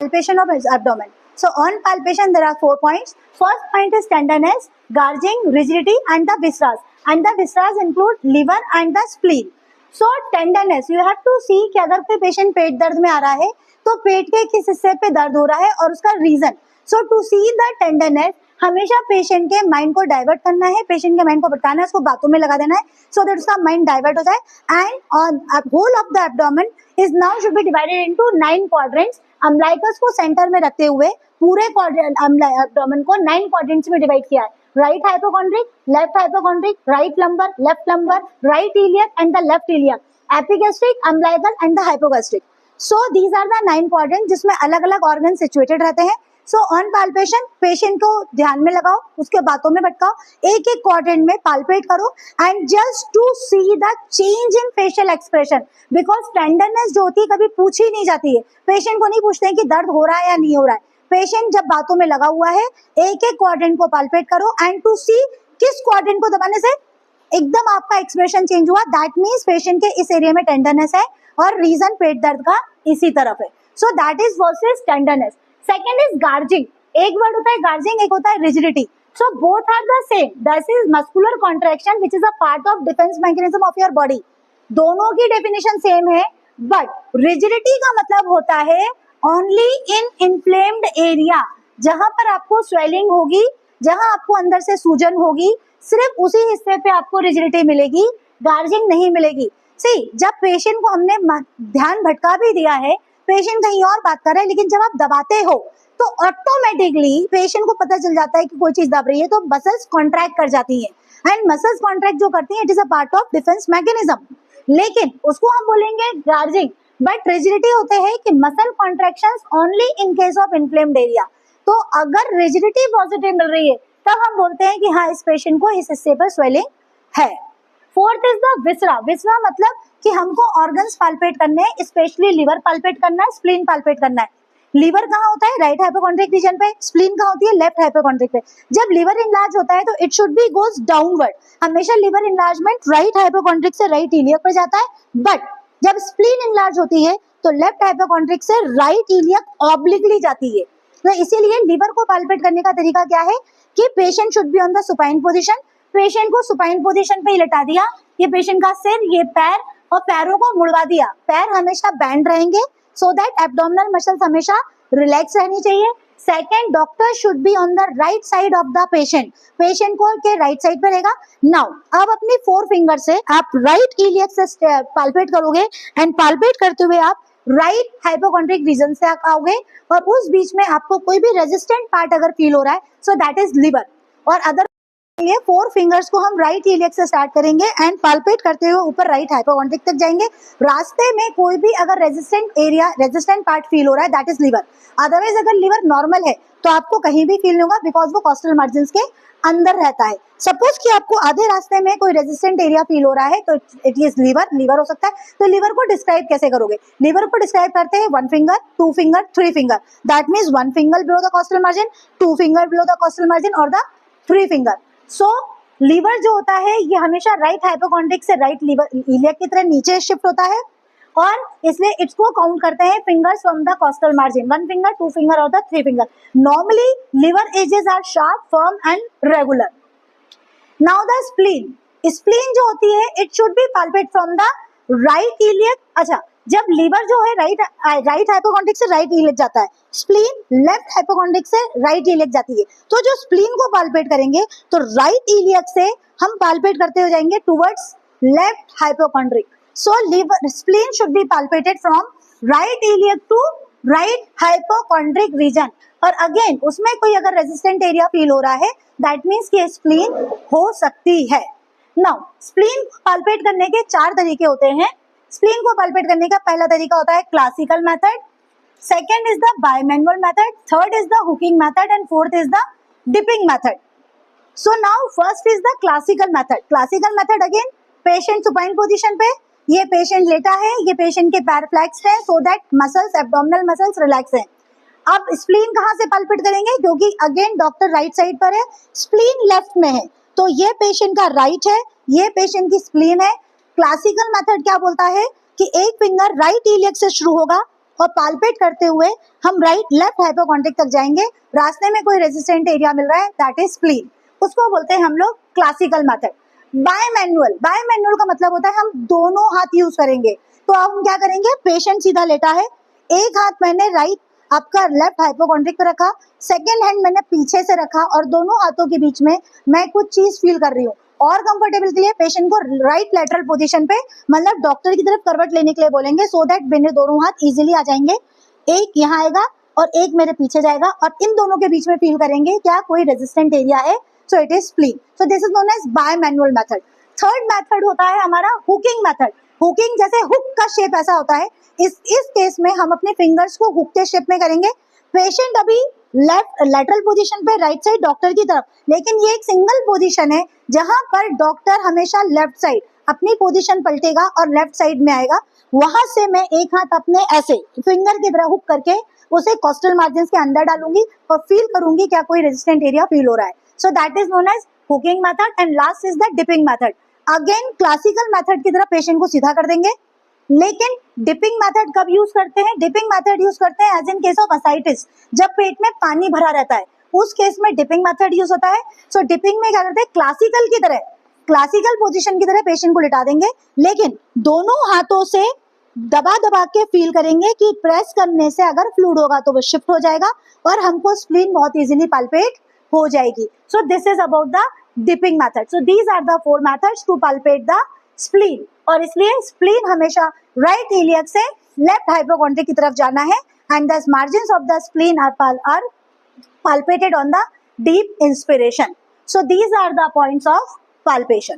Palpation of abdomen. So on palpation there are 4 points. First point is tenderness, gorging, rigidity and the viscera. And the viscera include liver and the spleen. So tenderness, you have to see कि अगर कोई patient पेट दर्द में आ रहा है तो पेट के किस हिस्से पे दर्द हो रहा है और उसका reason. So to see the tenderness, हमेशा पेशेंट के माइंड को डाइवर्ट करना है, पेशेंट के माइंड को भटकाना है, उसको बातों में लगा देना है सो दैट उसका माइंड डाइवर्ट हो जाए. And whole of the abdomen is now should be divided into 9 quadrants. Umbilicus को सेंटर में रखते हुए पूरे एब्डोमेन को 9 क्वाड्रेंट्स में डिवाइड किया है. Right hypochondriac, left hypochondriac, right lumbar, left lumbar, right iliac and the left iliac, epigastric, umbilical and the hypogastric. So these are the 9 quadrants जिसमें अलग अलग ऑर्गन सिचुएटेड रहते हैं. सो ऑन पाल्पेशन पेशेंट को ध्यान में लगाओ, उसके बातों में भटकाओ, एक एक क्वाड्रेंट में पाल्पेट करो and just to see the change in facial expression. Because tenderness जो होती है कभी पूछी नहीं जाती है, पेशेंट को नहीं पूछते हैं कि दर्द हो रहा है या नहीं हो रहा है. पेशेंट जब बातों में लगा हुआ है एक एक क्वाड्रेंट को पाल्पेट करो एंड टू सी किस क्वाड्रेंट को दबाने से एकदम आपका एक्सप्रेशन चेंज हुआ. दैट मीन्स पेशेंट के इस एरिया में टेंडरनेस है और रीजन पेट दर्द का इसी तरफ है. So that is versus tenderness. Second is guarding. एक वर्ड होता है गार्जिंग, एक होता है rigidity. So both are the same. This is muscular contraction which is a part of defence mechanism of your body. दोनों की डेफिनेशन सेम है but rigidity का मतलब होता है ओनली इन इन्फ्लेम्ड एरिया. जहां पर आपको स्वेलिंग होगी, जहां आपको अंदर से सूजन होगी, सिर्फ उसी हिस्से पे आपको रिजिडिटी मिलेगी, गार्जिंग नहीं मिलेगी. सी जब पेशेंट को हमने ध्यान भटका भी दिया है, पेशेंट कहीं और बात कर रहा है, लेकिन जब आप दबाते हो तो ऑटोमेटिकली पेशेंट को पता चल जाता है कि कोई चीज दब रही है तो मसल्स कॉन्ट्रैक्ट कर जाती हैं. एंड मसल्स कॉन्ट्रैक्ट जो करती हैं it is a part of defence mechanism. लेकिन उसको हम बोलेंगे गार्जिंग. बट रिजिडिटी होते हैं कि muscle contractions only in case of inflamed area. तो अगर रिजिडिटी पॉजिटिव मिल रही है तब हम बोलते हैं कि हाँ इस पेशेंट को इस हिस्से पर स्वेलिंग है. फोर्थ इज द विसरा. विसरा मतलब कि हमको ऑर्गन्स पाल्पेट करने हैं, स्पेशली लिवर पाल्पेट करना है, स्प्लीन पाल्पेट करना है. लिवर कहाँ होता है? राइट हाइपोकॉन्ड्रिक रीजन पे. स्प्लीन कहाँ होती है? लेफ्ट हाइपोकॉन्ड्रिक पे. जब लिवर इनलार्ज होता है तो it should B goes downward. हमेशा लिवर इनलार्जमेंट राइट हाइपोकॉन्ड्रिक से राइट इलियक पर जाता है. बट जब स्प्लीन इनलार्ज होती है तो लेफ्ट हाइपोकॉन्ड्रिक से राइट इलियक ऑब्लिकली जाती है. तो इसीलिए लिवर को पाल्पेट करने का तरीका क्या है कि patient should be on the supine position. Patient को सुपाइन पोजीशन पे ही लेटा दिया, ये पेशेंट का सिर, ये पैर और पैरों को मुड़वा दिया. पैर हमेशा बैंड रहेंगे सो दैट एब्डोमिनल मसल्स हमेशा रिलैक्स रहनी चाहिए. Second, doctor should be on the right side of the patient. Patient को के राइट साइड पे रहेगा. नाउ अब अपनी 4 फिंगर से आप राइट इलियक से पाल्पेट करोगे एंड पाल्पेट करते हुए आप राइट हाइपोकॉन्ड्रिक रीजन से आओगे और उस बीच में आपको कोई भी रेजिस्टेंट पार्ट अगर फील हो रहा है सो दैट इज लिवर. और अदर ये 4 फिंगर्स को हम राइट इलियक से स्टार्ट करेंगे एंड पाल्पेट करते हुए ऊपर राइट हाइपोकॉन्ड्रिक तक जाएंगे. रास्ते में कोई भी अगर रेजिस्टेंट पार्ट फील हो रहा है दैट इज लिवर. अदरवाइज अगर लिवर नॉर्मल है तो आपको कहीं भी फील नहीं होगा बिकॉज वो कॉस्टल मार्जिन के अंदर रहता है. सपोज कि आपको आधे रास्ते में कोई रेजिस्टेंट एरिया फील हो रहा है तो इट इज लिवर हो सकता है. तो लिवर को डिस्क्राइब कैसे करोगे? लिवर को डिस्क्राइब करते हैं 1 finger, 2 finger, 3 finger. That means 1 finger below the costal margin, 2 finger below the costal margin और द 3 फिंगर. सो लीवर जो होता है ये हमेशा राइट हाइपोकॉन्ड्रिक से राइट लीवर इलियक की तरह नीचे शिफ्ट होता है और इसलिए इसको काउंट करते हैं fingers from the costal margin. 1 finger, 2 finger और the 3 finger. Normally liver edges are sharp, firm and regular. Now the spleen. Spleen जो होती है it should be palpate from the right iliac. अच्छा, जब लीवर जो है राइट हाइपोकॉन्ड्रिक से right iliac जाता है, स्प्लीन लेफ्ट हाइपोकॉन्ड्रिक से राइट इलियक जाती है. तो जो स्प्लीन को पाल्पेट करेंगे तो राइट इलियक से हम पाल्पेट करते हो जाएंगे towards left hypochondriac. So liver spleen should be palpated from right iliac to right hypochondriac region. और अगेन उसमें कोई अगर रेजिस्टेंट एरिया फील हो रहा है दैट मीन्स कि स्प्लीन हो सकती है. नाउ स्प्लीन पाल्पेट करने के 4 तरीके होते हैं. स्प्लीन को पाल्पेट करने का पहला तरीका होता है classical method, second is the bimanual method, third is the hooking method and fourth is the dipping method. So now first is the classical method. Classical method again patient supine position पे, ये patient लेटा है, ये patient के पैर flexed है so that muscles abdominal muscles relax हैं. अब स्प्लीन कहाँ से पाल्पेट करेंगे क्योंकि अगेन डॉक्टर राइट साइड पर है, स्प्लीन लेफ्ट में है तो ये पेशेंट का राइट है, ये पेशेंट की स्प्लीन है. क्लासिकल मेथड क्या बोलता है कि एक फिंगर राइट इलियक से शुरू होगा, और पाल्पेट करते हुए हम राइट लेफ्ट हाइपोकॉन्ड्रिक तक जाएंगे। रास्ते में कोई रेजिस्टेंट एरिया मिल रहा है, दैट इज स्प्लीन, उसको बोलते हैं हम लोग क्लासिकल मेथड। बायमैनुअल, बायमैनुअल का मतलब होता है हम दोनों हाथ यूज करेंगे। तो अब हम क्या करेंगे, पेशेंट सीधा लेटा है, एक हाथ मैंने राइट आपका लेफ्ट हाइपोकॉन्ड्रिक पे रखा, सेकेंड हैंड मैंने पीछे से रखा और दोनों हाथों के बीच में मैं कुछ चीज फील कर रही हूँ। और कंफर्टेबल के लिए पेशेंट को राइट लेटरल पोजीशन पे, मतलब डॉक्टर की तरफ करवट लेने के लिए बोलेंगे, सो दैट मेरे दोनों हाथ इजीली आ जाएंगे। एक यहाँ आएगा और एक मेरे पीछे जाएगा और इन दोनों के बीच में फील करेंगे क्या कोई रेजिस्टेंट एरिया है, so it is spleen. So this is known as bimanual method. Third method होता है हमारा हुकिंग मेथड। हुकिंग जैसे हुक का शेप ऐसा होता है, इस केस में हम अपने फिंगर्स को हुक के शेप में करेंगे। पेशेंट अभी लेफ्ट लेटरल पोजीशन पे राइट साइड डॉक्टर की तरफ, लेकिन ये एक सिंगल पोजीशन है जहां पर डॉक्टर हमेशा लेफ्ट साइड अपनी पोजीशन पलटेगा और लेफ्ट साइड में आएगा। वहां से मैं एक हाथ अपने ऐसे फिंगर की तरह हुक करके उसे कॉस्टल मार्जिन के अंदर डालूंगी और फील करूंगी क्या कोई रेजिस्टेंट एरिया फील हो रहा है। So that is known as hooking method. And last is the dipping method. Again classical method की तरह पेशेंट को सीधा कर देंगे, लेकिन डिपिंग मेथड कब यूज करते हैं, डिपिंग मेथड यूज करते हैं as in case of ascites, जब पेट में पानी भरा रहता है उस केस में डिपिंग मेथड यूज होता है। सो डिपिंग में क्या करते हैं, क्लासिकल की तरह, क्लासिकल पोजीशन की तरह पेशेंट को लिटा देंगे, लेकिन दोनों हाथों से दबा दबा के फील करेंगे कि प्रेस करने से अगर फ्लूइड होगा तो वो शिफ्ट हो जाएगा और हमको स्प्लीन बहुत इजीली पाल्पेट हो जाएगी। So this is about the dipping method. So these are the 4 methods to palpate the spleen. और इसलिए स्प्लीन हमेशा राइट इलियक से लेफ्ट हाइपोकॉन्ड्रिक की तरफ जाना है and the margins of the spleen are palpated on the deep inspiration. So these are the points of palpation.